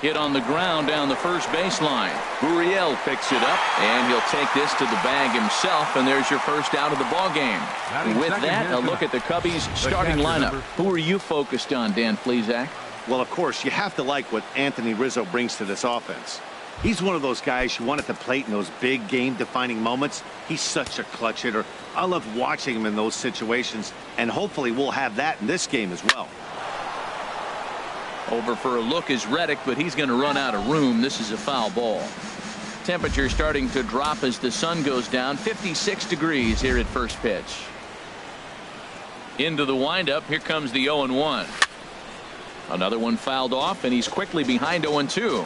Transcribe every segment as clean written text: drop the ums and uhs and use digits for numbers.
Hit on the ground down the first baseline. Gurriel picks it up, and he'll take this to the bag himself, and there's your first out of the ball game. With that, a look at the Cubbies starting lineup. Who are you focused on, Dan Plesac? Well, of course, you have to like what Anthony Rizzo brings to this offense. He's one of those guys you want at the plate in those big game-defining moments. He's such a clutch hitter. I love watching him in those situations, and hopefully we'll have that in this game as well. Over for a look is Reddick, but he's going to run out of room. This is a foul ball. Temperature starting to drop as the sun goes down. 56 degrees here at first pitch. Into the windup. Here comes the 0-1. Another one fouled off, and he's quickly behind 0-2.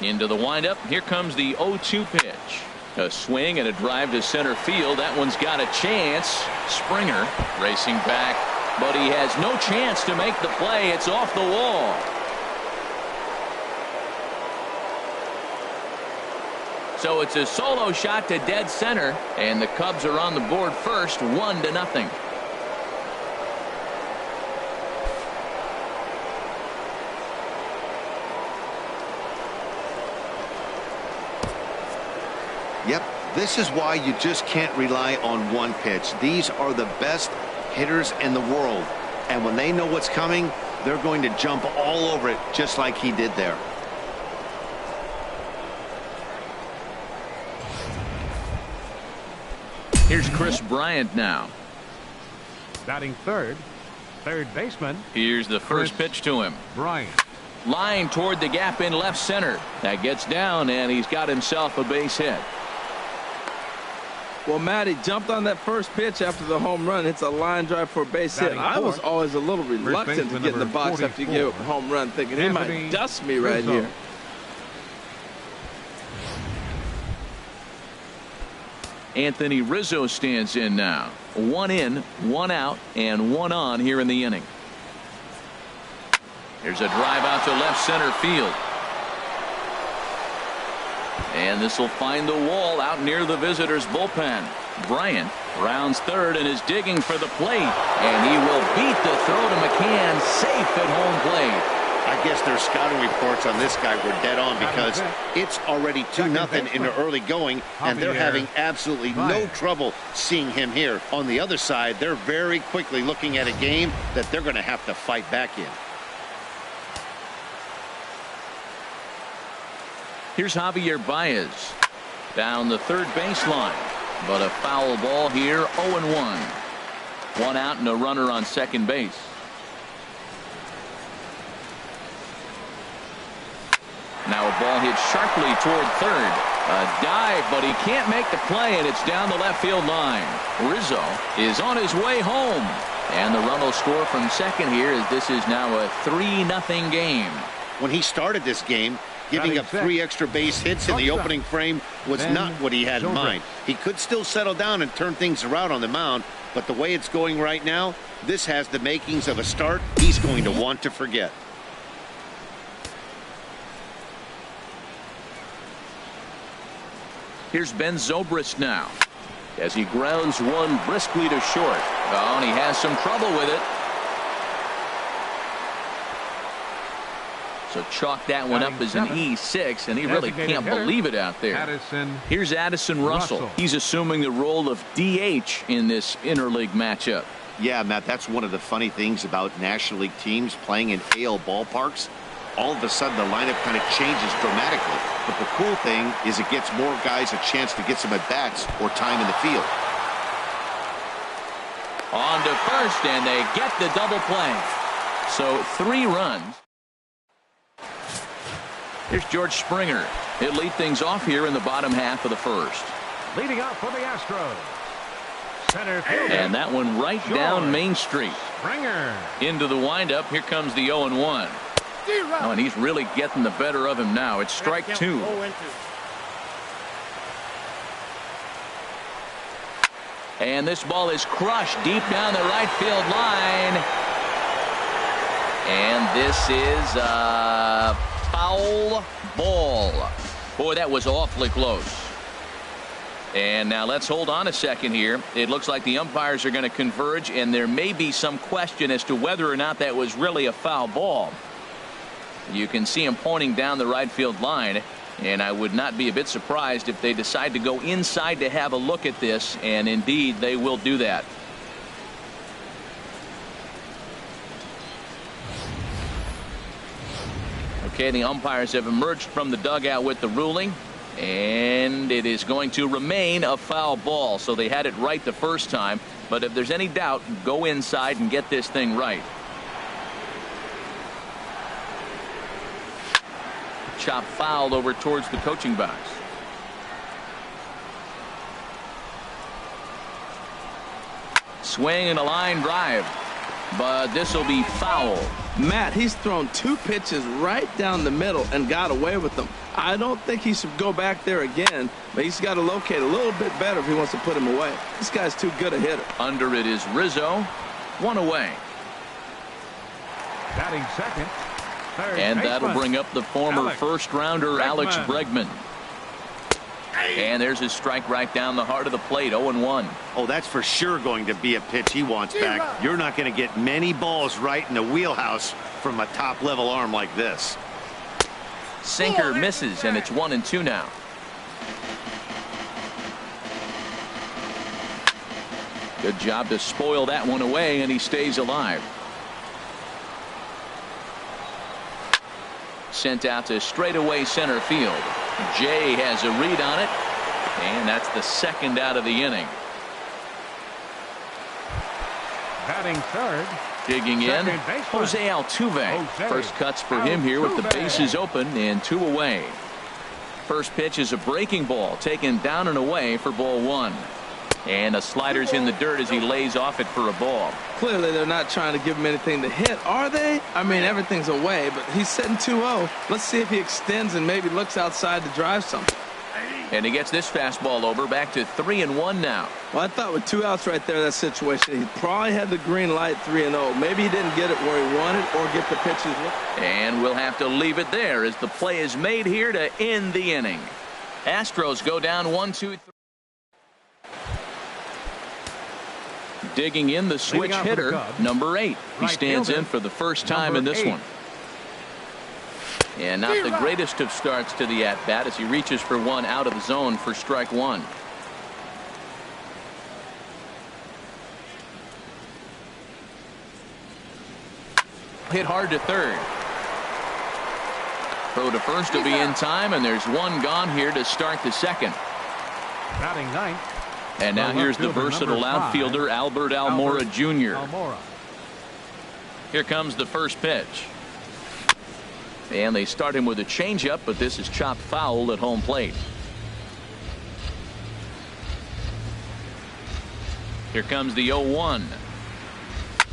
Into the windup. Here comes the 0-2 pitch. A swing and a drive to center field. That one's got a chance. Springer racing back, but he has no chance to make the play. It's off the wall. So it's a solo shot to dead center, and the Cubs are on the board first, 1-0. Yep, this is why you just can't rely on one pitch. These are the best hitters in the world, and when they know what's coming, they're going to jump all over it just like he did there. Here's Chris Bryant now. Batting third baseman. Here's the first pitch to him. Bryant. Line toward the gap in left center. That gets down, and he's got himself a base hit. Well, Matt, he jumped on that first pitch after the home run. It's a line drive for a base hit. I was always a little reluctant to get in the box after you gave up a home run, thinking he might dust me right here. Anthony Rizzo stands in now. 1 in, 1 out, and 1 on here in the inning. Here's a drive out to left center field. And this will find the wall out near the visitors' bullpen. Bryant rounds third and is digging for the plate. And he will beat the throw to McCann, safe at home plate. I guess their scouting reports on this guy were dead on, because it's already 2-0 in the early going, and they're having absolutely no trouble seeing him here. On the other side, they're very quickly looking at a game that they're going to have to fight back in. Here's Javier Baez down the third baseline, but a foul ball here. 0-1. 1 out and a runner on second base. Now a ball hit sharply toward third. A dive, but he can't make the play, and it's down the left field line. Rizzo is on his way home, and the run will score from second here, as this is now a 3-0 game. When he started this game, giving up 3 extra base hits in the opening frame was not what he had in mind. He could still settle down and turn things around on the mound, but the way it's going right now, this has the makings of a start he's going to want to forget. Here's Ben Zobrist now, as he grounds one briskly to short. Oh, and he has some trouble with it. So chalk that one up as an E6, and he really can't believe it out there. Here's Addison Russell. He's assuming the role of DH in this interleague matchup. Yeah, Matt, that's one of the funny things about National League teams playing in AL ballparks. All of a sudden, the lineup kind of changes dramatically. But the cool thing is it gets more guys a chance to get some at-bats or time in the field. On to first, and they get the double play. So 3 runs. Here's George Springer. He'll lead things off here in the bottom half of the first. Leading off for the Astros, center fielder. And that one right down Main Street. Springer. Into the windup. Here comes the 0-1. Oh, and he's really getting the better of him now. It's strike 2. And this ball is crushed deep down the right field line. And this is a foul ball. Boy, that was awfully close. And now let's hold on a second here. It looks like the umpires are going to converge, and there may be some question as to whether or not that was really a foul ball. You can see him pointing down the right field line, and I would not be a bit surprised if they decide to go inside to have a look at this, and indeed they will do that. Okay, the umpires have emerged from the dugout with the ruling, and it is going to remain a foul ball. So they had it right the first time, but if there's any doubt, go inside and get this thing right. Chop foul over towards the coaching box. Swing and a line drive, but this will be foul. Matt, he's thrown 2 pitches right down the middle and got away with them. I don't think he should go back there again, but he's got to locate a little bit better if he wants to put him away. This guy's too good a hitter. Under it is Rizzo. 1 away. Batting second. And that'll bring up the former first-rounder Alex Bregman. And there's his strike right down the heart of the plate. 0-1. Oh, that's for sure going to be a pitch he wants back. You're not going to get many balls right in the wheelhouse from a top-level arm like this. Sinker misses, and it's 1-2 now. Good job to spoil that one away, and he stays alive. Sent out to straightaway center field. Jay has a read on it, and that's the second out of the inning. Batting third. Digging in, Jose Altuve. First cuts for him here with the bases open and 2 away. First pitch is a breaking ball taken down and away for ball 1. And a slider's in the dirt as he lays off it for a ball. Clearly they're not trying to give him anything to hit, are they? I mean, everything's away, but he's sitting 2-0. Let's see if he extends and maybe looks outside to drive something. And he gets this fastball over, back to 3-1 now. Well, I thought with 2 outs right there, that situation, he probably had the green light 3-0. Maybe he didn't get it where he wanted or get the pitches. And we'll have to leave it there as the play is made here to end the inning. Astros go down 1-2-3. Digging in, the switch hitter, number 8. He stands in for the first time in this one. And not the greatest of starts to the at-bat as he reaches for one out of the zone for strike 1. Hit hard to third. Throw to first will be in time, and there's one gone here to start the second. Batting ninth. And now here's the versatile outfielder, Albert Almora Jr. Here comes the first pitch. And they start him with a changeup, but this is chopped foul at home plate. Here comes the 0-1.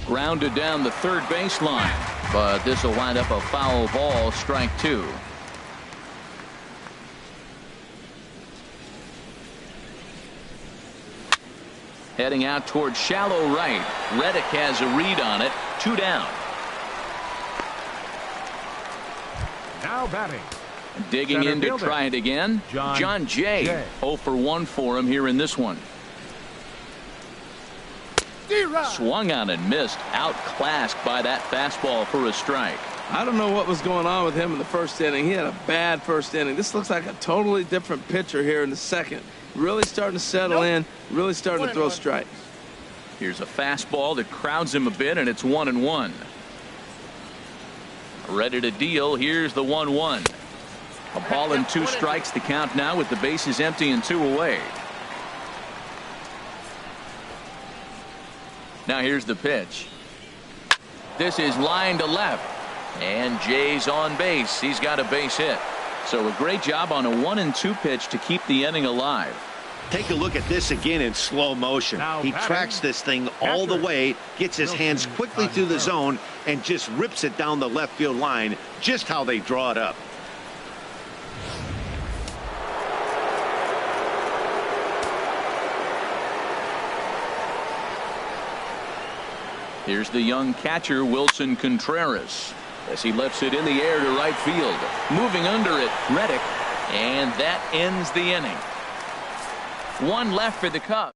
Grounded down the third baseline, but this will wind up a foul ball, strike 2. Heading out towards shallow right. Reddick has a read on it. 2 down. Now batting. Digging in to try it again. John Jay. 0 for 1 for him here in this one. Swung on and missed. Outclassed by that fastball for a strike. I don't know what was going on with him in the first inning. He had a bad first inning. This looks like a totally different pitcher here in the second. Really starting to settle in, really starting to throw strikes. Here's a fastball that crowds him a bit, and it's 1-1. Ready to deal. Here's the 1-1. A ball and 2 strikes to count now with the bases empty and 2 away. Now here's the pitch. This is line to left, and Jay's on base. He's got a base hit. So a great job on a 1-2 pitch to keep the inning alive. Take a look at this again in slow motion. He tracks this thing all the way, gets his hands quickly through the zone, and just rips it down the left field line, just how they draw it up. Here's the young catcher, Wilson Contreras, as he lifts it in the air to right field. Moving under it, Reddick, and that ends the inning. One left for the Cubs.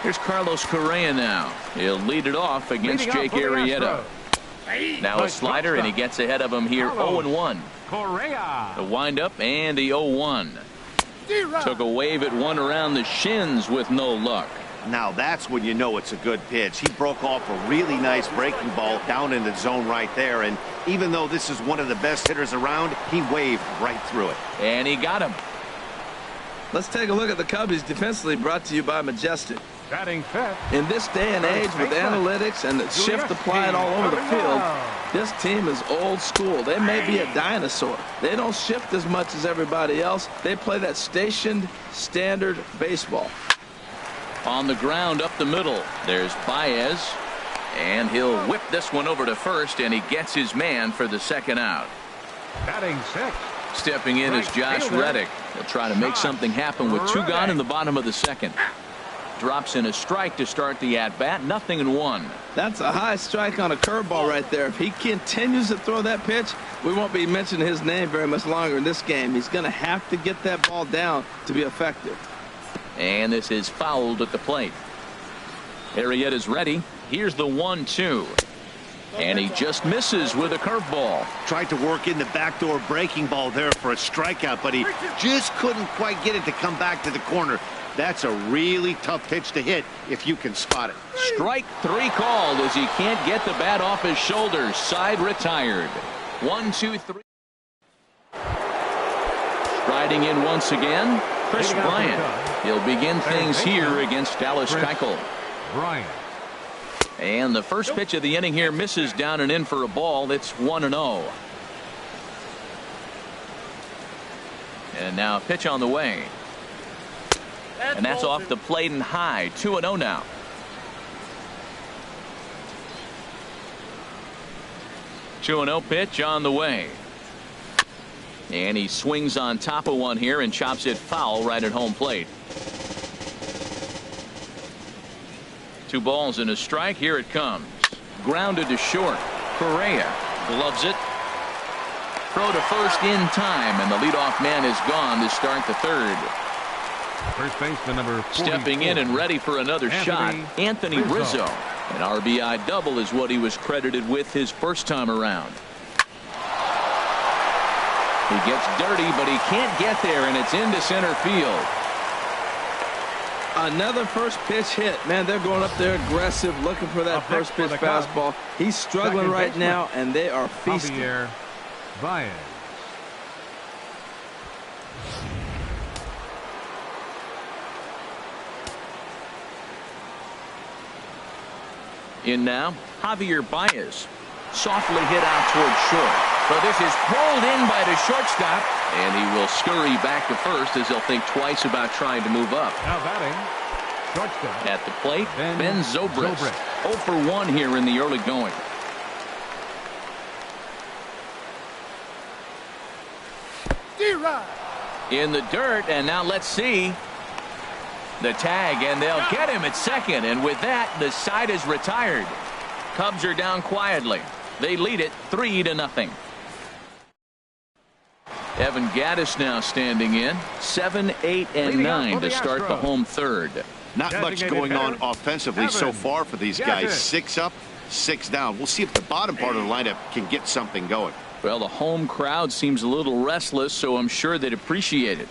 Here's Carlos Correa now. He'll lead it off against Jake Arrieta. Now a slider, and he gets ahead of him here. 0-1. Correa. The windup and the 0-1. Took a wave at one around the shins with no luck. Now that's when you know it's a good pitch. He broke off a really nice breaking ball down in the zone right there. And even though this is one of the best hitters around, he waved right through it. And he got him. Let's take a look at the Cubbies defensively, brought to you by Majestic. Batting fifth. In this day and age with analytics and the shift applied all over the field, this team is old school. They may be a dinosaur. They don't shift as much as everybody else. They play that stationed, standard baseball. On the ground up the middle, there's Baez. And he'll whip this one over to first, and he gets his man for the second out. Batting sixth. Stepping in is Josh Reddick. He'll try to make something happen with two gone in the bottom of the second. Drops in a strike to start the at-bat. 0-1. That's a high strike on a curveball right there. If he continues to throw that pitch, we won't be mentioning his name very much longer in this game. He's going to have to get that ball down to be effective. And this is fouled at the plate. Arrieta's ready. Here's the 1-2. And he just misses with a curveball. Tried to work in the backdoor breaking ball there for a strikeout, but he just couldn't quite get it to come back to the corner. That's a really tough pitch to hit if you can spot it. Strike three called as he can't get the bat off his shoulders. Side retired. 1-2-3. Striding in once again, Chris Bryant. He'll begin things here against Dallas Keuchel. Bryant. And the first pitch of the inning here misses down and in for a ball. It's 1-0. And now a pitch on the way. And that's off the plate and high. 2-0 now. Two 2-0 pitch on the way. And he swings on top of one here and chops it foul right at home plate. 2 balls and a strike. Here it comes. Grounded to short. Correa gloves it. Throw to first in time, and the leadoff man is gone to start the third. First baseman number 44. Stepping in and ready for another shot, Anthony Rizzo. An RBI double is what he was credited with his first time around. He gets dirty, but he can't get there, and it's into center field. Another first pitch hit. Man, they're going up there aggressive, looking for that first pitch fastball. He's struggling right now, and they are feasting. Baez. In now, Javier Baez. Softly hit out towards short. So this is pulled in by the shortstop, and he will scurry back to first as he'll think twice about trying to move up. Now batting, shortstop. At the plate, Ben Zobrist. 0 for 1 here in the early going. In the dirt, and now let's see. The tag, and they'll get him at second, and with that, the side is retired. Cubs are down quietly. They lead it 3-0. Evan Gattis now standing in. 7, 8, and 9 to start the home third. Not much going on offensively so far for these guys. 6 up, 6 down. We'll see if the bottom part of the lineup can get something going. Well, the home crowd seems a little restless, so I'm sure they'd appreciate it.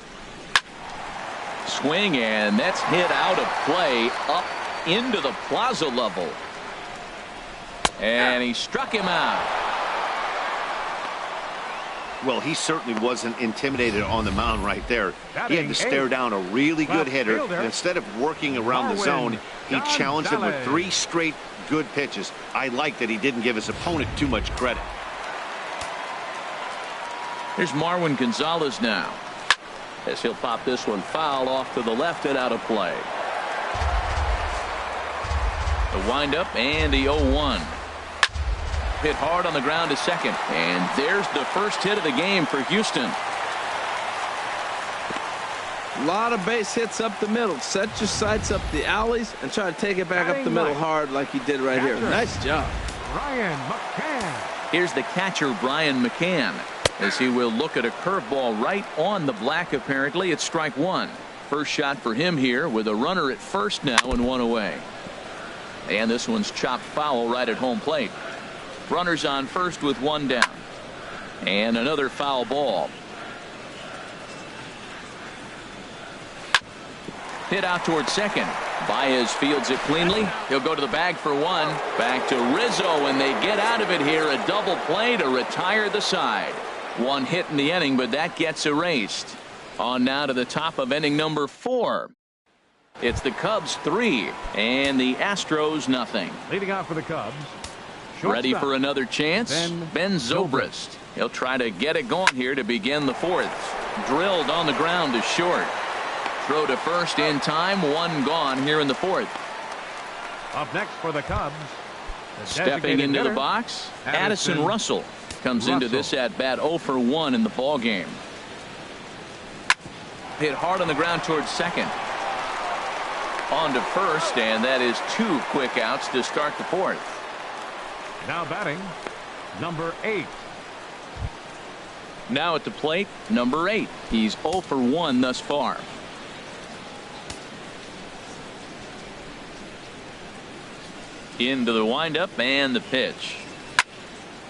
Swing, and that's hit out of play up into the plaza level. And he struck him out. Well, he certainly wasn't intimidated on the mound right there. He had to stare down a really good hitter, and instead of working around the zone, he challenged him with 3 straight good pitches. I like that he didn't give his opponent too much credit. Here's Marwin Gonzalez now, as he'll pop this one foul off to the left and out of play. The windup and the 0-1. Hit hard on the ground to second, and there's the first hit of the game for Houston. A lot of base hits up the middle. Set your sights up the alleys and try to take it back up the middle hard like he did right here. Nice job. Brian McCann. Here's the catcher, Brian McCann. as he will look at a curveball right on the black. Apparently it's strike one. First shot for him here with a runner at first now and one away. And this one's chopped foul right at home plate. Runners on first with one down. And another foul ball. Hit out towards second. Baez fields it cleanly. He'll go to the bag for one. Back to Rizzo, and they get out of it here. A double play to retire the side. One hit in the inning, but that gets erased. On now to the top of inning number 4. It's the Cubs 3 and the Astros nothing. Leading off for the Cubs. Ready for another chance? Ben Zobrist. He'll try to get it going here to begin the 4th. Drilled on the ground to short. Throw to first in time. One gone here in the 4th. Up next for the Cubs. Stepping into the box, Addison Russell comes into this at bat 0 for 1 in the ball game. Hit hard on the ground towards second. On to first, and that is 2 quick outs to start the 4th. Now batting, number 8. Now at the plate, number 8. He's 0 for 1 thus far. Into the windup and the pitch.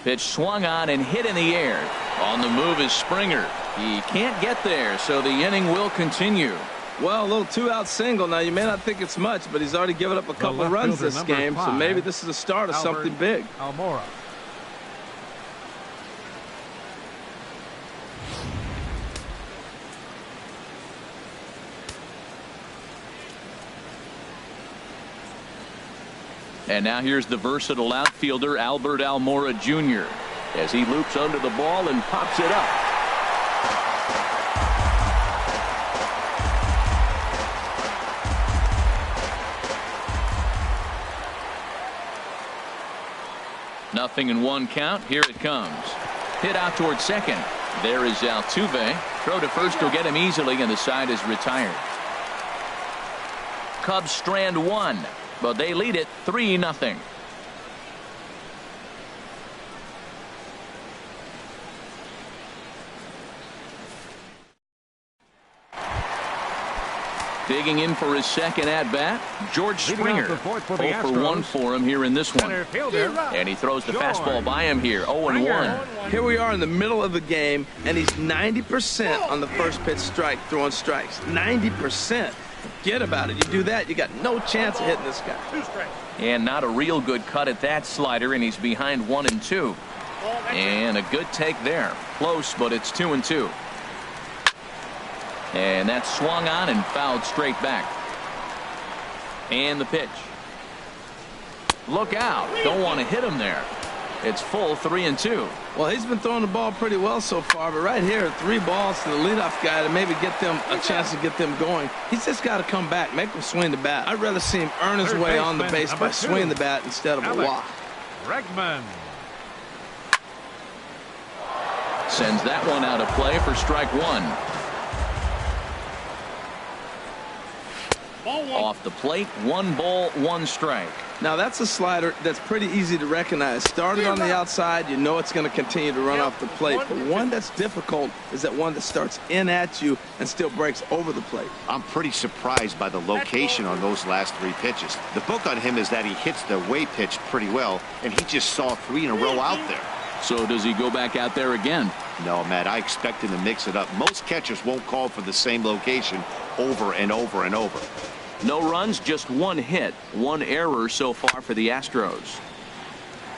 Pitch swung on and hit in the air. On the move is Springer. He can't get there, so the inning will continue. Well, a little 2-out single. Now, you may not think it's much, but he's already given up a couple of runs this game, so maybe this is the start of something big. Almora. And now here's the versatile outfielder Albert Almora Jr. as he loops under the ball and pops it up. Nothing in 1 count. Here it comes. Hit out towards second. There is Altuve. Throw to first will get him easily, and the side is retired. Cubs strand 1, but they lead it 3-0. Digging in for his second at bat, George Springer. 0 for 1 for him here in this one. And he throws the fastball by him here. 0-1. Here we are in the middle of the game, and he's 90% on the first pitch strike, throwing strikes. 90%. Forget about it. You do that, you got no chance of hitting this guy. And not a real good cut at that slider, and he's behind 1-2. And a good take there. Close, but it's 2-2. And that's swung on and fouled straight back. And the pitch. Look out. Don't want to hit him there. It's full 3-2. Well, he's been throwing the ball pretty well so far, but right here, 3 balls to the leadoff guy to maybe get them a chance to get them going. He's just got to come back, make him swing the bat. I'd rather see him earn his way on the base by swinging the bat instead of a walk. Bregman sends that one out of play for strike 1. Off the plate, 1 ball, 1 strike. Now that's a slider that's pretty easy to recognize. Started on the outside, you know it's going to continue to run off the plate. But one that's difficult is that one that starts in at you and still breaks over the plate. I'm pretty surprised by the location on those last 3 pitches. The book on him is that he hits the way pitch pretty well, and he just saw 3 in a row out there. So does he go back out there again? No, Matt, I expect him to mix it up. Most catchers won't call for the same location over and over and over. No runs, just 1 hit, 1 error so far for the Astros.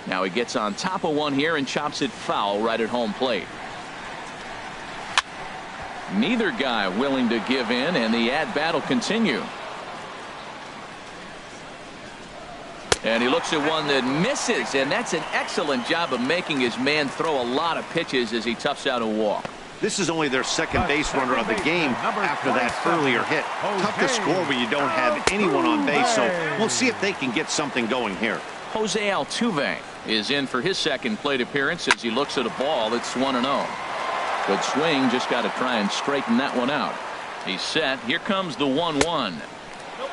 Now he gets on top of one here and chops it foul right at home plate. Neither guy willing to give in, and the at-bat will continue. And he looks at one that misses, and that's an excellent job of making his man throw a lot of pitches as he toughs out a walk. This is only their second base runner of the game after that earlier hit. Tough to score when you don't have anyone on base, so we'll see if they can get something going here. Jose Altuve is in for his second plate appearance as he looks at a ball that's 1-0. Good swing, just got to try and straighten that one out. He's set. Here comes the 1-1.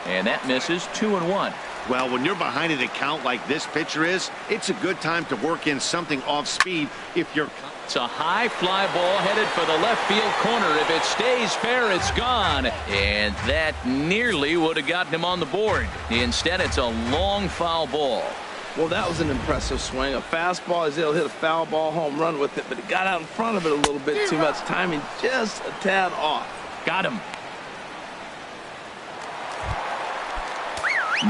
And that misses. 2-1. Well, when you're behind an account like this pitcher is, it's a good time to work in something off speed if you're... It's a high fly ball headed for the left field corner. If it stays fair, it's gone. And that nearly would have gotten him on the board. Instead, it's a long foul ball. Well, that was an impressive swing. A fastball, he'll hit a foul ball home run with it, but he got out in front of it a little bit too much. Timing just a tad off. Got him.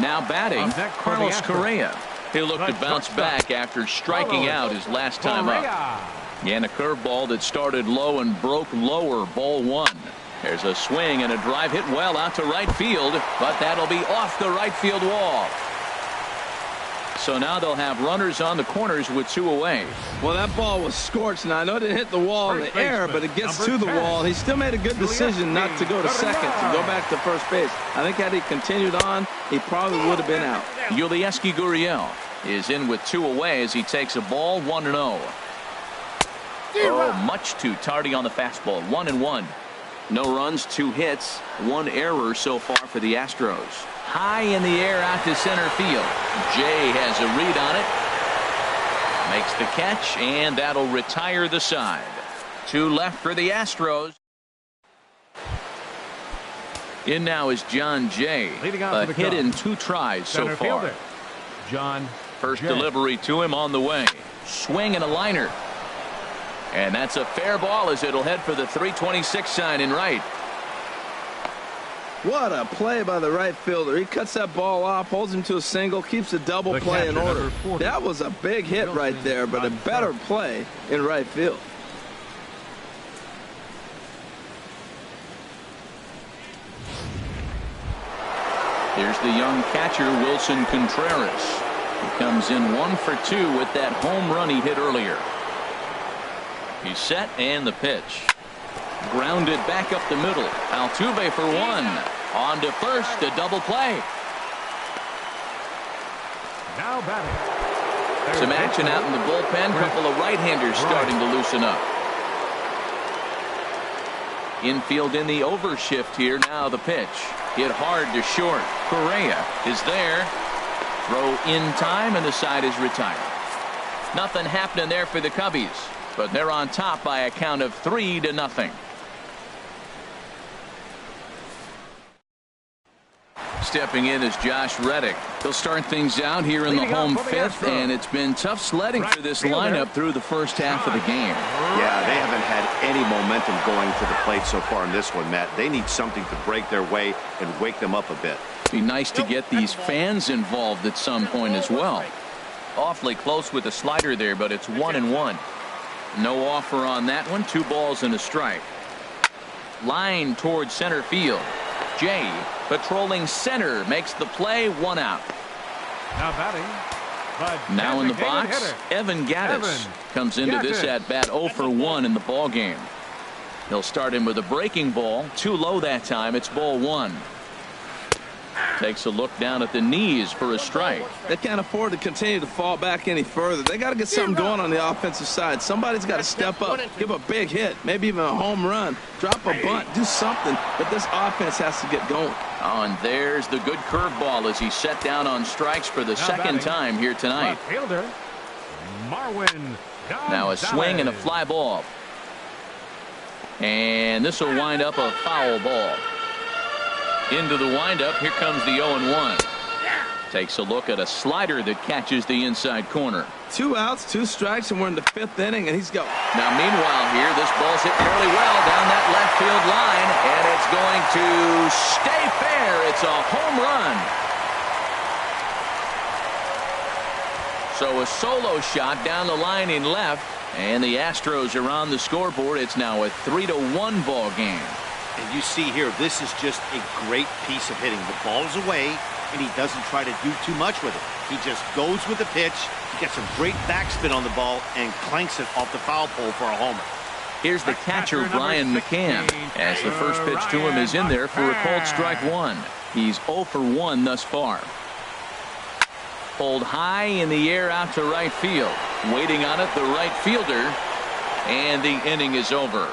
Now batting, Carlos Correa. He'll look to bounce back after striking out his last time up. And a curveball that started low and broke lower, ball one. There's a swing and a drive hit well out to right field, but that'll be off the right field wall. So now they'll have runners on the corners with 2 away. Well, that ball was scorched. Now, I know it didn't hit the wall in the air, but it gets to the wall. He still made a good decision not to go to second, to go back to first base. I think had he continued on, he probably would have been out. Yulieski Gurriel is in with 2 away as he takes a ball, 1-0. Oh, much too tardy on the fastball. 1-1. No runs, 2 hits, 1 error so far for the Astros. High in the air out to center field. Jay has a read on it. Makes the catch, and that'll retire the side. 2 left for the Astros. In now is John Jay. A hit in 2 tries so far. John First Jay. delivery to him on the way. Swing and a liner. And that's a fair ball as it'll head for the 326 sign in right. What a play by the right fielder. He cuts that ball off, holds him to a single, keeps the double play in order. That was a big hit right there, but a better play in right field. Here's the young catcher, Wilson Contreras. He comes in 1 for 2 with that home run he hit earlier. He's set, and the pitch. Grounded back up the middle. Altuve for 1. On to first, a double play. Now batting. Some action out in the bullpen. Couple of right-handers starting to loosen up. Infield in the overshift here. Now the pitch. Hit hard to short. Correa is there. Throw in time, and the side is retired. Nothing happening there for the Cubbies, but they're on top by a count of 3-0. Stepping in is Josh Reddick. He'll start things out here in the home 5th, and it's been tough sledding for this lineup through the first half of the game. Yeah, they haven't had any momentum going to the plate so far in this one, Matt. They need something to break their way and wake them up a bit. Be nice to get these fans involved at some point as well. Awfully close with the slider there, but it's 1-1. No offer on that one. 2 balls and a strike. Line towards center field. Jay patrolling center makes the play. 1 out. Now batting. Now in the box, Evan Gattis comes into this at bat 0 for 1 in the ball game. He'll start him with a breaking ball. Too low that time. It's ball 1. Takes a look down at the knees for a strike. They can't afford to continue to fall back any further. They got to get something going on the offensive side. Somebody's got to step up, give a big hit, maybe even a home run, drop a bunt, do something. But this offense has to get going. Oh, and there's the good curveball as he's set down on strikes for the second time here tonight. Fielder Marwin. Now a swing and a fly ball. And this will wind up a foul ball. Into the windup, here comes the 0-1. Takes a look at a slider that catches the inside corner. 2 outs, 2 strikes, and we're in the 5th inning, and he's going. Now, meanwhile here, this ball's hit fairly well down that left field line, and it's going to stay fair. It's a home run. So a solo shot down the line in left, and the Astros are on the scoreboard. It's now a 3-1 ball game. And you see here, this is just a great piece of hitting. The ball's away, and he doesn't try to do too much with it. He just goes with the pitch, gets some great backspin on the ball, and clanks it off the foul pole for a homer. Here's the catcher, Brian McCann, as the first pitch to him is in there for a called strike 1. He's 0 for 1 thus far. Pulled high in the air out to right field. Waiting on it, the right fielder, and the inning is over.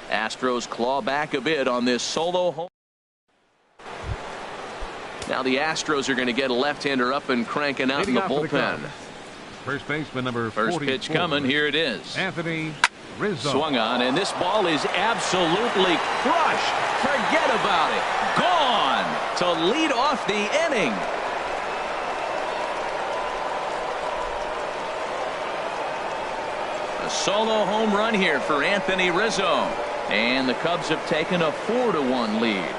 Astros claw back a bit on this solo home. Now the Astros are going to get a left-hander up and cranking out in the bullpen. First baseman number First 44. pitch coming. Here it is. Anthony Rizzo. Swung on, and this ball is absolutely crushed. Forget about it. Gone to lead off the inning. A solo home run here for Anthony Rizzo. And the Cubs have taken a 4-1 lead.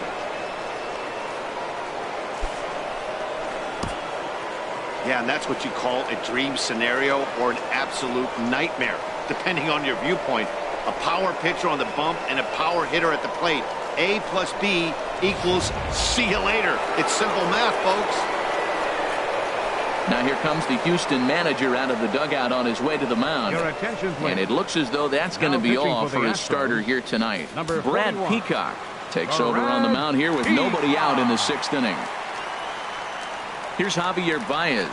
Yeah, and that's what you call a dream scenario or an absolute nightmare, depending on your viewpoint. A power pitcher on the bump and a power hitter at the plate. A plus B equals see you later. It's simple math, folks. Now here comes the Houston manager out of the dugout on his way to the mound. Your attention, please. And it looks as though that's going to be all for his starter here tonight. Brad Peacock takes over on the mound here with nobody out in the 6th inning. Here's Javier Baez.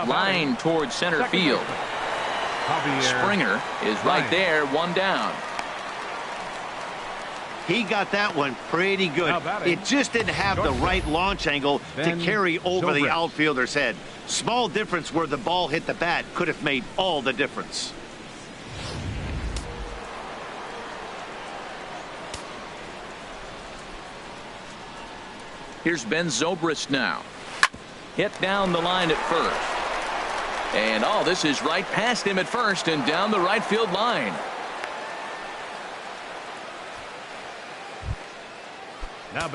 Line towards center field. Springer is right there, one down. He got that one pretty good. It just didn't have the right launch angle to carry over the outfielder's head. Small difference where the ball hit the bat could have made all the difference. Here's Ben Zobrist now. Hit down the line at first. And oh, this is right past him at first and down the right field line.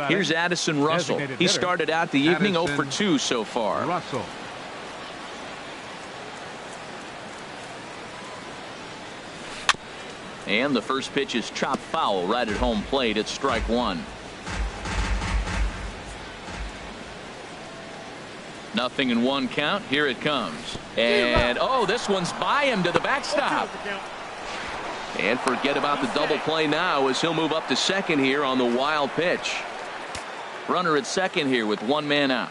Here's Addison Russell. He started out the evening 0 for 2 so far. Russell. And the first pitch is chopped foul right at home plate. It's strike one. Nothing in one count. Here it comes. And oh, this one's by him to the backstop. And forget about the double play now as he'll move up to second here on the wild pitch. Runner at second here with one man out.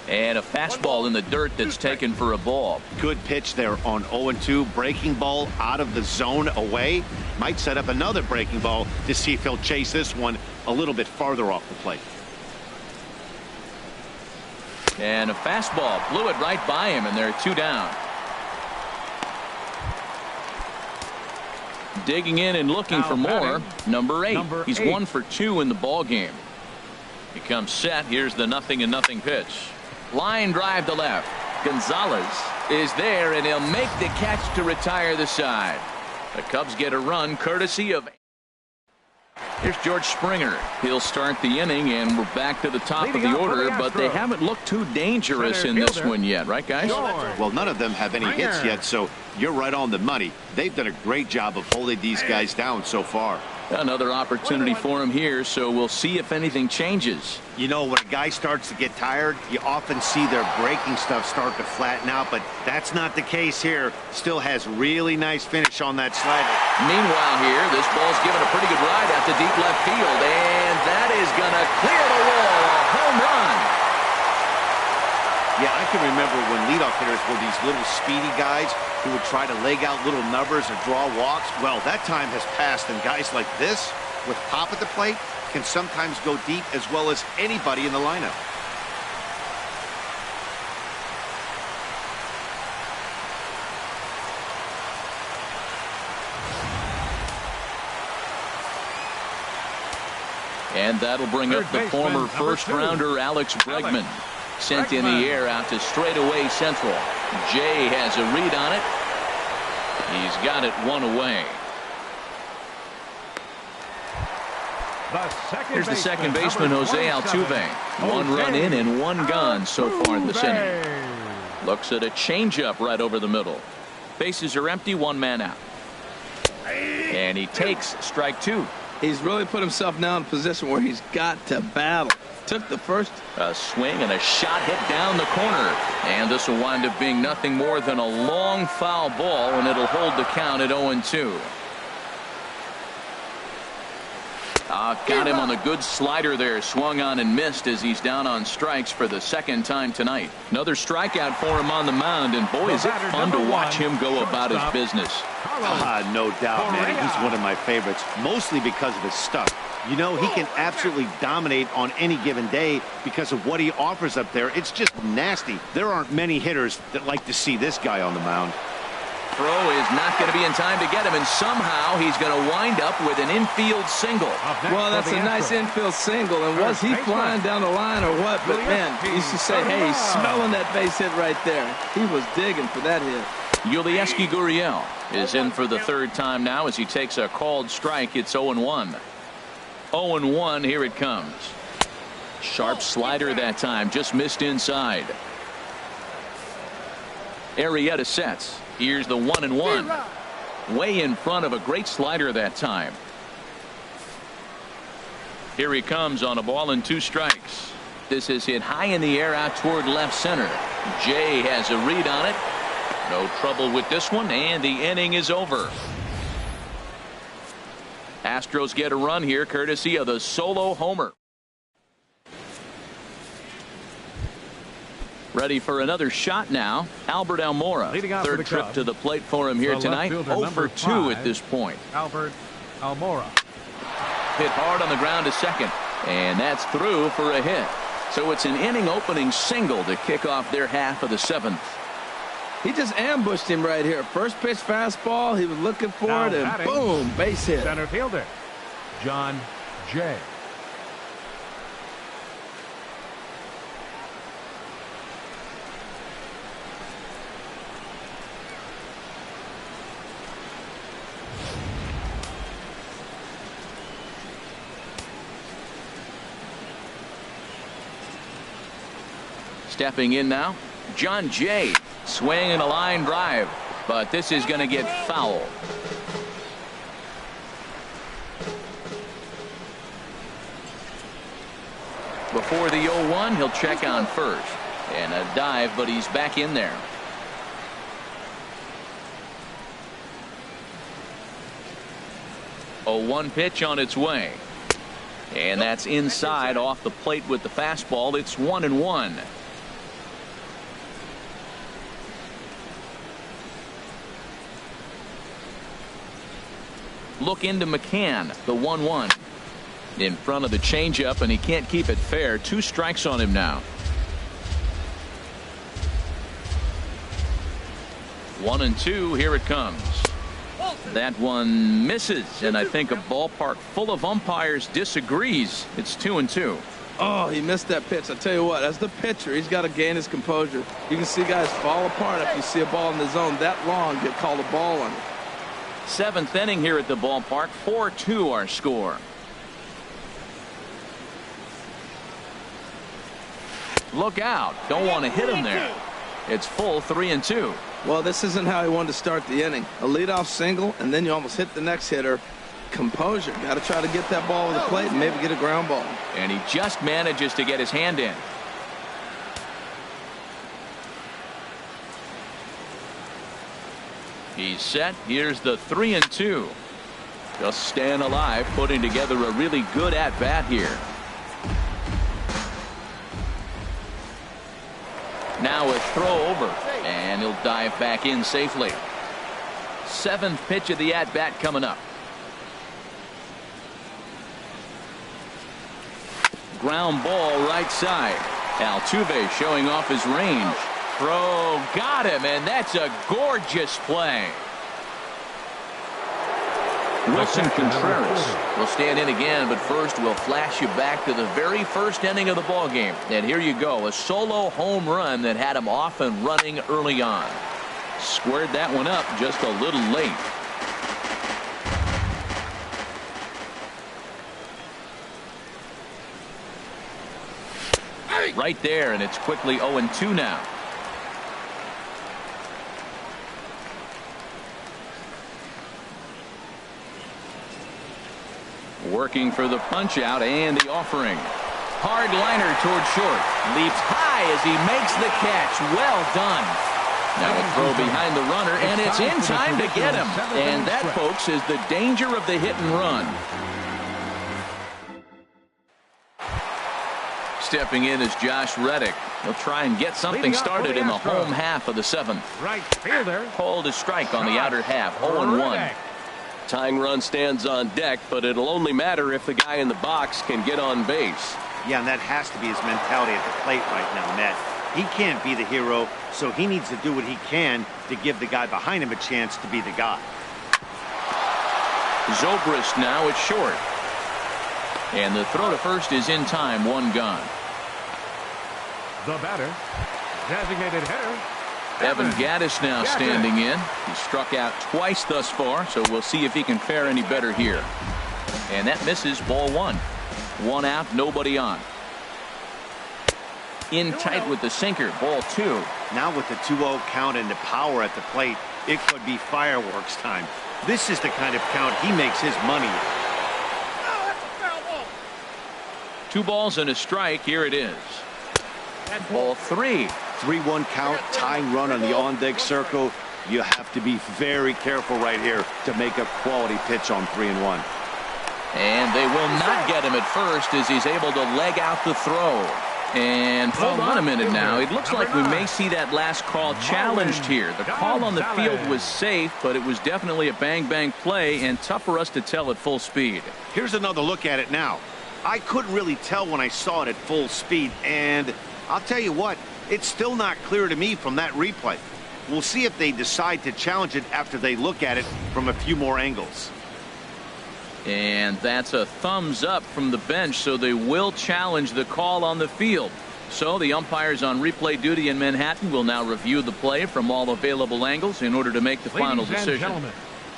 And a fastball in the dirt that's taken for a ball. Good pitch there on 0-2. Breaking ball out of the zone away. Might set up another breaking ball to see if he'll chase this one a little bit farther off the plate. And a fastball blew it right by him, and they're 2 down. Digging in and looking for more. Number 8. He's 1 for 2 in the ball game. He comes set. Here's the 0-0 pitch. Line drive to left. Gonzalez is there, and he'll make the catch to retire the side. The Cubs get a run courtesy of. Here's George Springer. He'll start the inning, and we're back to the top of the order, but they haven't looked too dangerous in this one yet, right, guys? Well, none of them have any hits yet, so you're right on the money. They've done a great job of holding these guys down so far. Another opportunity for him here, so we'll see if anything changes. You know, when a guy starts to get tired, you often see their breaking stuff start to flatten out, but that's not the case here. Still has really nice finish on that slider. Meanwhile here, this ball's given a pretty good ride out to deep left field, and that is going to clear the wall. A home run. Yeah, I can remember when leadoff hitters were these little speedy guys who would try to leg out little numbers or draw walks. Well, that time has passed, and guys like this, with pop at the plate, can sometimes go deep as well as anybody in the lineup. And that'll bring up the former first-rounder Alex Bregman. Sent in the air out to straightaway central. Jay has a read on it. He's got it one away. Here's the second baseman, Jose Altuve. 1 run in and 1 gone so far in this inning. Looks at a changeup right over the middle. Bases are empty, 1 man out. And he takes strike 2. He's really put himself now in a position where he's got to battle. Took the first. A swing and a shot hit down the corner. And this will wind up being nothing more than a long foul ball, and it'll hold the count at 0-2. Got him on the good slider there. Swung on and missed as he's down on strikes for the second time tonight. Another strikeout for him on the mound, and boy, is it fun to watch him go about his business. No doubt, man. He's one of my favorites, mostly because of his stuff. You know, he can absolutely dominate on any given day because of what he offers up there. It's just nasty. There aren't many hitters that like to see this guy on the mound. Throw is not going to be in time to get him, and somehow he's going to wind up with an infield single. Well, that's a nice infield single, and was he flying down the line or what? But, man, you should say, hey, he's smelling that base hit right there. He was digging for that hit. Yulieski Gurriel is in for the third time now as he takes a called strike. It's 0-1. 0-1, here it comes. Sharp slider that time, just missed inside. Arrieta sets. Here's the 1-1. Way in front of a great slider that time. Here he comes on a ball and 2 strikes. This is hit high in the air out toward left center. Jay has a read on it. No trouble with this one, and the inning is over. Astros get a run here courtesy of the solo homer. Ready for another shot now. Albert Almora. Third trip to the plate for him here tonight. 0 for 2 at this point. Albert Almora. Hit hard on the ground to second. And that's through for a hit. So it's an inning opening single to kick off their half of the 7th. He just ambushed him right here. First pitch fastball. He was looking for it, and boom, base hit. Center fielder, John Jay. Stepping in now, John Jay. Swing and a line drive, but this is going to get foul. Before the 0-1, he'll check on first. And a dive, but he's back in there. A 1 pitch on its way. And that's inside off the plate with the fastball. It's 1-1. Look into McCann, the 1-1. In front of the changeup, and he can't keep it fair. 2 strikes on him now. 1-2, here it comes. That one misses, and I think a ballpark full of umpires disagrees. It's 2-2. Oh, he missed that pitch. I tell you what, as the pitcher, he's got to gain his composure. You can see guys fall apart if you see a ball in the zone that long, get called a ball on it. 7th inning here at the ballpark. 4-2 our score. Look out. Don't want to hit him there. It's full 3-2. Well, this isn't how he wanted to start the inning. A leadoff single, and then you almost hit the next hitter. Composure. Got to try to get that ball to the plate and maybe get a ground ball. And he just manages to get his hand in. He's set. Here's the 3-2. Just staying alive, putting together a really good at-bat here. Now a throw over, and he'll dive back in safely. 7th pitch of the at-bat coming up. Ground ball right side. Altuve showing off his range. Throw, got him, and that's a gorgeous play. Wilson Contreras will stand in again, but first we'll flash you back to the very first inning of the ball game. And here you go, a solo home run that had him off and running early on. Squared that one up just a little late. Right there, and it's quickly 0-2 now. Working for the punch out and the offering. Hard liner toward short. Leaps high as he makes the catch. Well done. Now a throw behind the runner, and it's in time to get him. And that, folks, is the danger of the hit and run. stepping in is Josh Reddick. He'll try and get something started in the home half of the 7th. Right fielder. Called a strike on the outer half. 0-1. Tying run stands on deck, but it'll only matter if the guy in the box can get on base. Yeah, and that has to be his mentality at the plate right now, Matt. He can't be the hero, so he needs to do what he can to give the guy behind him a chance to be the guy. Zobrist now at short. And the throw to first is in time. 1 gone. The batter, designated hitter, Evan Gattis now standing in. He struck out twice thus far, so we'll see if he can fare any better here. And that misses. Ball 1. 1 out, nobody on. In tight with the sinker. Ball 2. Now with the 2-0 count and the power at the plate, it could be fireworks time. This is the kind of count he makes his money in. 2 balls and a strike. Here it is. Ball 3. 3-1 count, tying run on the on-deck circle. You have to be very careful right here to make a quality pitch on 3-1. And they will not get him at first as he's able to leg out the throw. And hold on a minute now. It looks like we may see that last call challenged here. The call on the field was safe, but it was definitely a bang-bang play and tough for us to tell at full speed. Here's another look at it now. I couldn't really tell when I saw it at full speed, and I'll tell you what, it's still not clear to me from that replay. We'll see if they decide to challenge it after they look at it from a few more angles. And that's a thumbs up from the bench, so they will challenge the call on the field. So the umpires on replay duty in Manhattan will now review the play from all available angles in order to make the final decision. Ladies and gentlemen,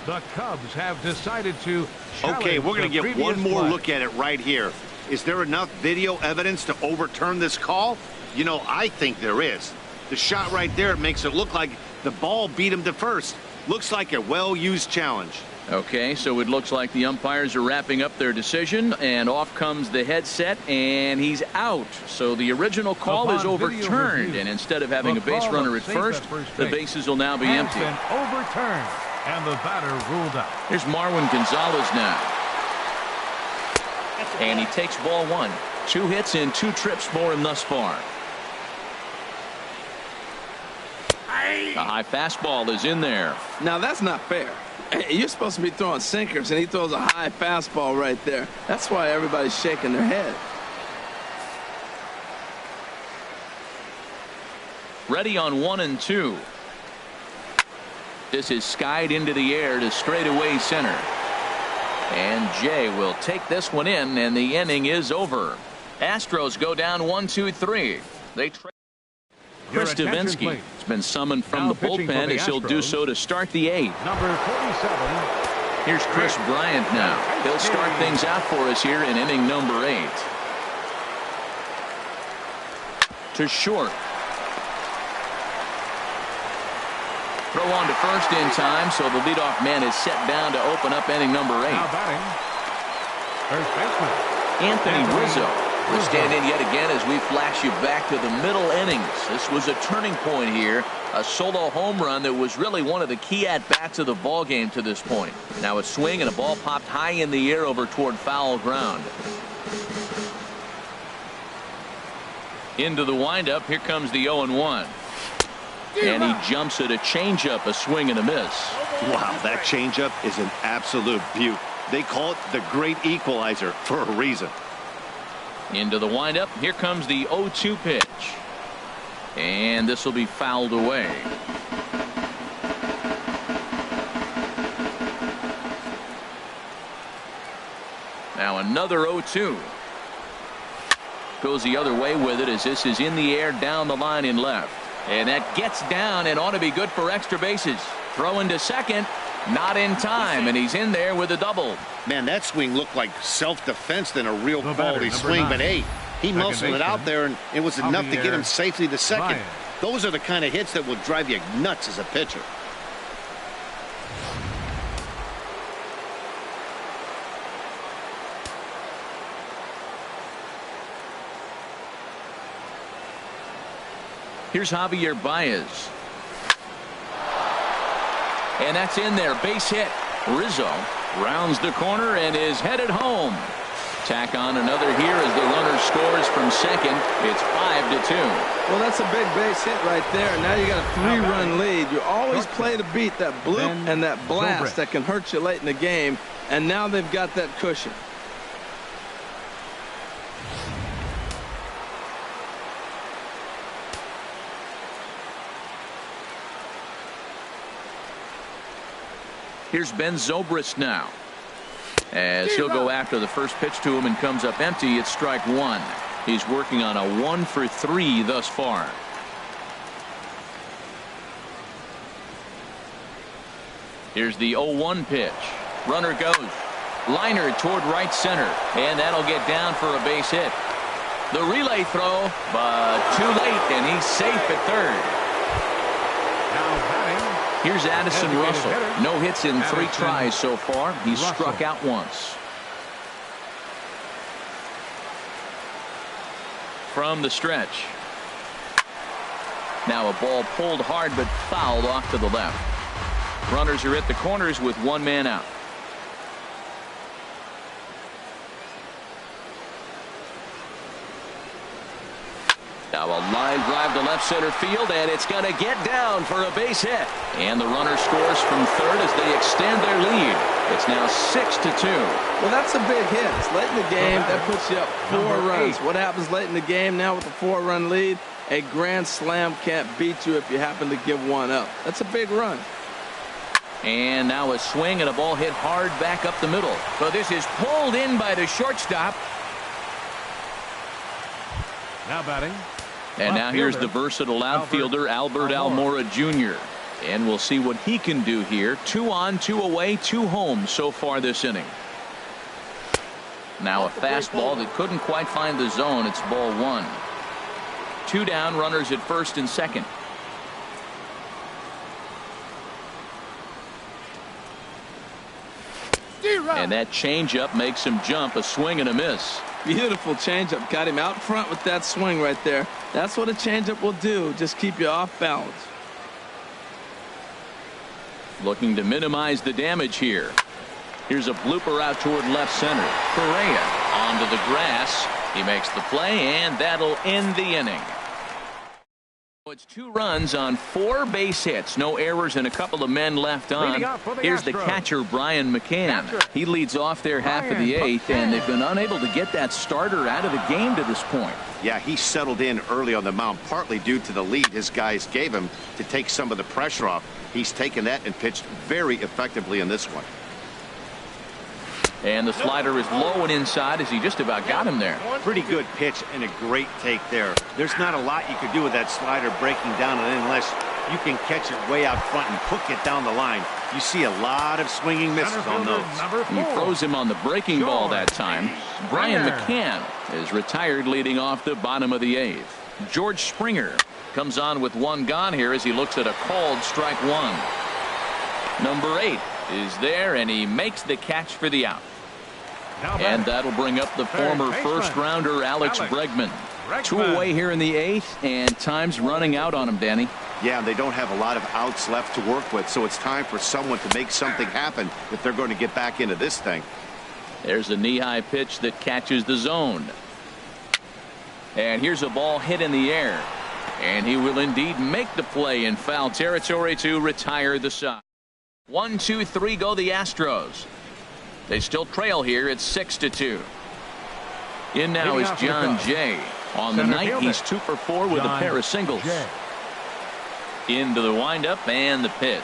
the Cubs have decided to challenge. Okay, we're going to get one more play. look at it right here. Is there enough video evidence to overturn this call? You know, I think there is. The shot right there makes it look like the ball beat him to first. Looks like a well-used challenge. Okay, so it looks like the umpires are wrapping up their decision, and off comes the headset, and he's out. So the original call is overturned, and instead of having a base runner at first, the bases will now be empty. Overturned, and the batter ruled out. Here's Marwin Gonzalez now. And he takes ball 1. 2 hits and 2 trips for him thus far. The high fastball is in there. Now that's not fair. You're supposed to be throwing sinkers, and he throws a high fastball right there. That's why everybody's shaking their head. Ready on 1 and 2. This is skied into the air to straightaway center. And Jay will take this one in, and the inning is over. Astros go down 1-2-3. They trade. Chris Davinsky has been summoned from the bullpen as he'll do so to start the 8th. Number 47. Here's Chris Bryant now. He'll start things out for us here in inning number 8. To short. Throw on to first in time, so the leadoff man is set down to open up inning number 8. Now batting, first baseman Anthony Rizzo will stand in yet again as we flash you back to the middle innings. This was a turning point here. A solo home run that was really one of the key at-bats of the ball game to this point. Now a swing and a ball popped high in the air over toward foul ground. Into the windup. Here comes the 0-1. And he jumps at a changeup, a swing and a miss. Wow, that changeup is an absolute beaut. They call it the great equalizer for a reason. Into the windup. Here comes the 0-2 pitch. And this will be fouled away. Now another 0-2. Goes the other way with it as this is in the air down the line in left. And that gets down and ought to be good for extra bases. Throw into second. Not in time, and he's in there with a double. Man, that swing looked like self-defense than a real quality swing. But hey, he muscled it out there, and it was enough to get him safely to second. Those are the kind of hits that will drive you nuts as a pitcher. Here's Javier Baez. And that's in there. Base hit. Rizzo rounds the corner and is headed home. Tack on another here as the runner scores from second. It's 5-2. Well, that's a big base hit right there. Now you got a 3-run lead. You always play to beat that bloop and that blast that can hurt you late in the game. And now they've got that cushion. Here's Ben Zobrist now, as he'll go after the first pitch to him and comes up empty. It's strike one. He's working on a 1-for-3 thus far. Here's the 0-1 pitch. Runner goes. Liner toward right center, and that'll get down for a base hit. The relay throw, but too late, and he's safe at third. Here's Addison Russell. No hits in 3 tries so far. He's struck out once. From the stretch. Now a ball pulled hard but fouled off to the left. Runners are at the corners with 1 man out. Now a line drive to left center field, and it's going to get down for a base hit. And the runner scores from third as they extend their lead. It's now 6-2. Well, that's a big hit. It's late in the game. That puts you up 4 runs. What happens late in the game now with a 4-run lead? A grand slam can't beat you if you happen to give one up. That's a big run. And now a swing and a ball hit hard back up the middle. So this is pulled in by the shortstop. Now batting. And now here's the versatile outfielder, Albert Almora Jr. And we'll see what he can do here. 2 on, 2 away, 2 home so far this inning. Now a fastball that couldn't quite find the zone. It's ball 1. 2 down, runners at first and second. And that changeup makes him jump. A swing and a miss. Beautiful changeup. Got him out front with that swing right there. That's what a changeup will do. Just keep you off balance. Looking to minimize the damage here. Here's a blooper out toward left center. Correa onto the grass. He makes the play, and that'll end the inning. It's 2 runs on 4 base hits. No errors and a couple of men left on. Here's the catcher, Brian McCann. He leads off their half of the 8th, and they've been unable to get that starter out of the game to this point. Yeah, he settled in early on the mound, partly due to the lead his guys gave him to take some of the pressure off. He's taken that and pitched very effectively in this one. And the slider is low and inside as he just about got him there. Pretty good pitch and a great take there. There's not a lot you could do with that slider breaking down unless you can catch it way out front and hook it down the line. You see a lot of swinging misses on those. He throws him on the breaking ball that time. Brian McCann is retired leading off the bottom of the 8th. George Springer comes on with 1 gone here as he looks at a called strike 1. Number 8 is there, and he makes the catch for the out. And that'll bring up the former first-rounder Alex Bregman. 2 away here in the 8th, and time's running out on him, Danny. Yeah, and they don't have a lot of outs left to work with, so it's time for someone to make something happen if they're going to get back into this thing. There's a knee-high pitch that catches the zone. And here's a ball hit in the air. And he will indeed make the play in foul territory to retire the side. 1, 2, 3 go the Astros. They still trail here. It's 6-2. In now is John Jay. On the night, he's 2 for 4 with a pair of singles. Into the windup and the pitch.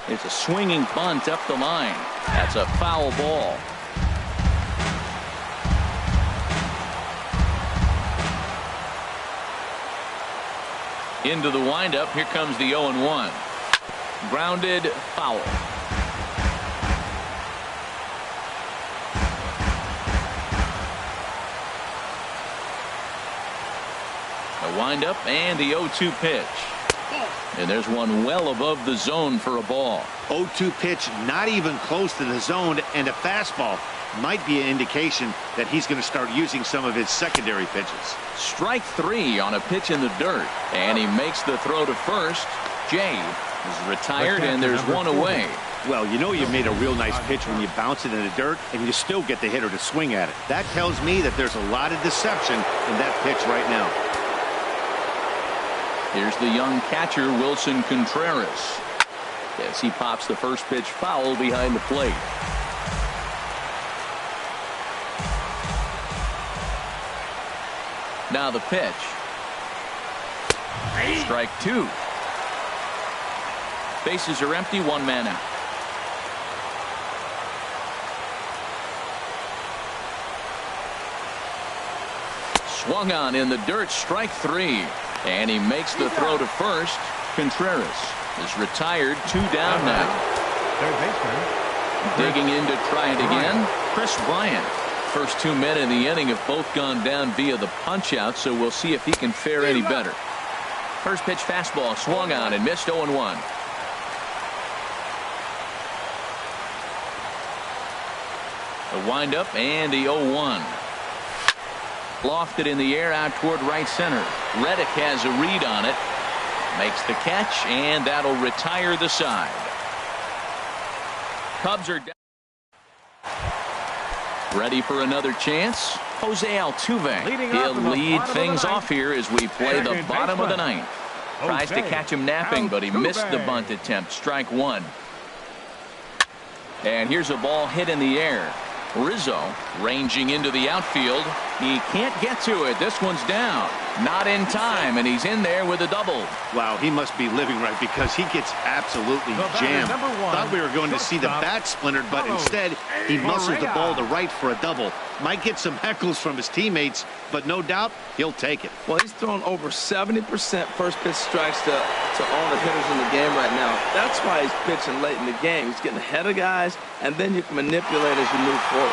It's a swinging bunt up the line. That's a foul ball. Into the windup. Here comes the 0-1. Grounded, foul. The windup and the 0-2 pitch. And there's one well above the zone for a ball. 0-2 pitch, not even close to the zone, and a fastball might be an indication that he's going to start using some of his secondary pitches. Strike 3 on a pitch in the dirt, and he makes the throw to first. Jay is retired, and there's 1 away. Well, you know you made a real nice pitch when you bounce it in the dirt and you still get the hitter to swing at it. That tells me that there's a lot of deception in that pitch right now. Here's the young catcher, Wilson Contreras, as he pops the first pitch foul behind the plate. Now the pitch. Strike two. Bases are empty, one man out. Swung on in the dirt, strike three. And he makes the throw to first. Contreras is retired, 2 down now. Third baseman. Digging in to try it again, Chris Bryant. First 2 men in the inning have both gone down via the punch out, so we'll see if he can fare any better. First pitch fastball swung on and missed, 0-1. The windup and the 0-1. Lofted in the air out toward right center. Reddick has a read on it. Makes the catch, and that'll retire the side. Cubs are down. Ready for another chance. Jose Altuve. He'll lead things off here as we play the bottom of the ninth. Tries to catch him napping, but he missed the bunt attempt. Strike one. And here's a ball hit in the air. Rizzo ranging into the outfield. He can't get to it. This one's down. Not in time, and he's in there with a double. Wow, he must be living right because he gets absolutely jammed. Thought we were going to see the bat splintered, but instead he muscled the ball to right for a double. Might get some heckles from his teammates, but no doubt he'll take it. Well, he's thrown over 70% first pitch strikes to all the hitters in the game right now. That's why he's pitching late in the game. He's getting ahead of guys, and then you can manipulate as you move forward.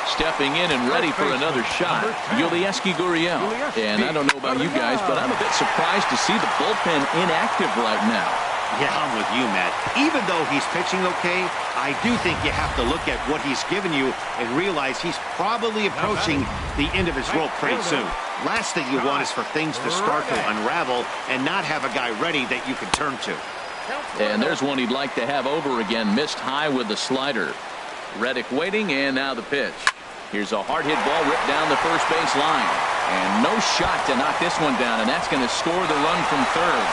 Stepping in and ready for another shot, Yulieski Gurriel. And I don't know about you guys, but I'm a bit surprised to see the bullpen inactive right now. Yeah, I'm with you, Matt. Even though he's pitching okay, I do think you have to look at what he's given you and realize he's probably approaching the end of his rope pretty soon. Last thing you want is for things to start to unravel and not have a guy ready that you can turn to. And there's one he'd like to have over again. Missed high with the slider. Reddick waiting, and now the pitch. Here's a hard hit ball ripped down the first base line. And no shot to knock this one down, and that's going to score the run from third.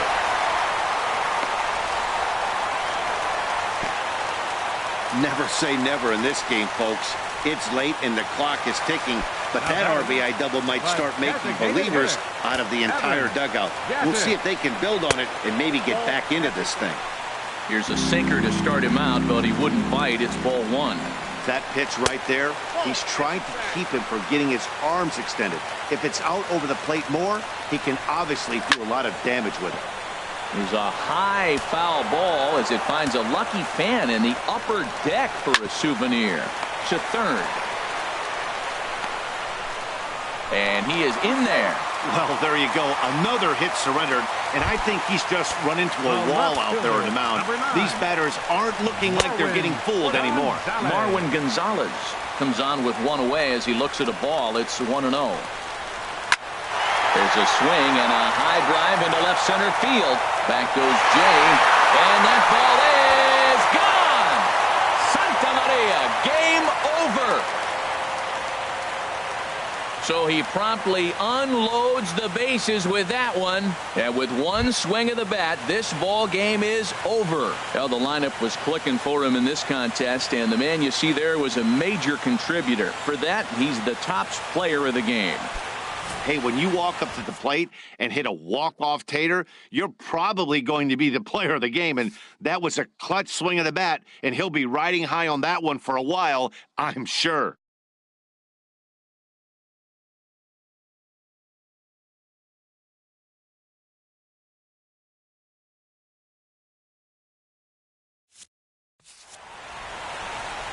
Never say never in this game, folks. It's late and the clock is ticking, but that RBI double might start making believers out of the entire dugout. We'll see if they can build on it and maybe get back into this thing. Here's a sinker to start him out, but he wouldn't bite. It's ball one. That pitch right there, he's trying to keep him from getting his arms extended. If it's out over the plate more, he can obviously do a lot of damage with it. There's a high foul ball as it finds a lucky fan in the upper deck for a souvenir. To third. And he is in there. Well, there you go. Another hit surrendered, and I think he's just run into a wall out there on the mound. These batters aren't looking like they're getting fooled anymore. Marwin Gonzalez comes on with one away as he looks at a ball. It's 1-0. There's a swing and a high drive into left center field. Back goes Jay, and that ball is gone. Santa Maria, game over. So he promptly unloads the bases with that one. And with one swing of the bat, this ball game is over. Well, the lineup was clicking for him in this contest, and the man you see there was a major contributor. For that, he's the top player of the game. Hey, when you walk up to the plate and hit a walk-off tater, you're probably going to be the player of the game. And that was a clutch swing of the bat, and he'll be riding high on that one for a while, I'm sure.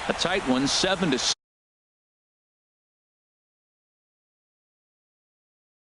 A tight one, 7-6.